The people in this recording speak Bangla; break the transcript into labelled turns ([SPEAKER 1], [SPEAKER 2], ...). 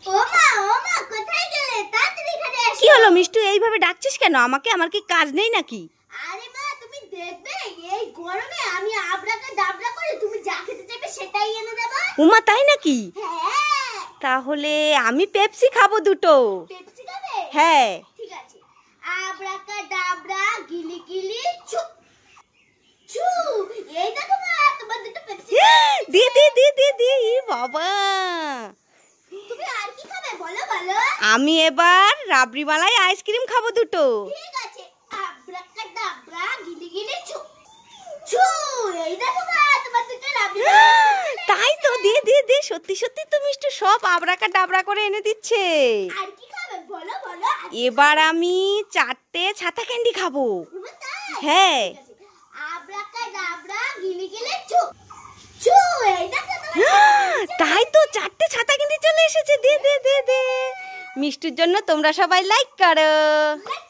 [SPEAKER 1] কোথায় গেলে? তাড়াতাড়ি এখানে এসো।
[SPEAKER 2] কি হলো মিষ্টু, এইভাবে ডাকছিস কেন আমাকে? আমার কি কাজ নেই নাকি?
[SPEAKER 1] আরে মা, তুমি দেখবে এই গরমে আমি আবরাকা ডাবরা করে তুমি যা খেতে চাইবে সেটাই এনে দেব।
[SPEAKER 2] উমা, তাই নাকি?
[SPEAKER 1] হ্যাঁ।
[SPEAKER 2] তাহলে আমি পেপসি খাবো দুটো।
[SPEAKER 1] পেপসি খাবে?
[SPEAKER 2] হ্যাঁ।
[SPEAKER 1] ঠিক আছে। আবরাকা ডাবরা গিলি গিলি ছু ছু। এই দেখো মা, তোমার দুটো পেপসি।
[SPEAKER 2] দি দি দি দি দি বাবা,
[SPEAKER 1] তুমি আর কি খাবে বলো বলো?
[SPEAKER 2] আমি এবার রাবড়ি মালাই আইসক্রিম খাবো দুটো।
[SPEAKER 1] ঠিক আছে। আবরাকা ডাবরা গিলি গিলি ছু ছু। এই দেখো মা, তোমার দুটো রাবড়ি।
[SPEAKER 2] তাই তো, দি দি দি, সত্যি সত্যি তো মিষ্টু সব আবরাকা ডাবরা করে এনে দিচ্ছে।
[SPEAKER 1] আর কি খাবে বলো বলো?
[SPEAKER 2] এবার আমি 4টে ছাতা ক্যান্ডি খাবো।
[SPEAKER 1] তাই?
[SPEAKER 2] হ্যাঁ।
[SPEAKER 1] আবরাকা ডাবরা গিলি গিলি ছু ছু। এই দেখো
[SPEAKER 2] তাই তো, 4টে ছাতা ক্যান্ডি চলে এসেছে। দে দে দে দে। মিষ্টুর জন্য তোমরা সবাই লাইক করো।
[SPEAKER 1] তোমার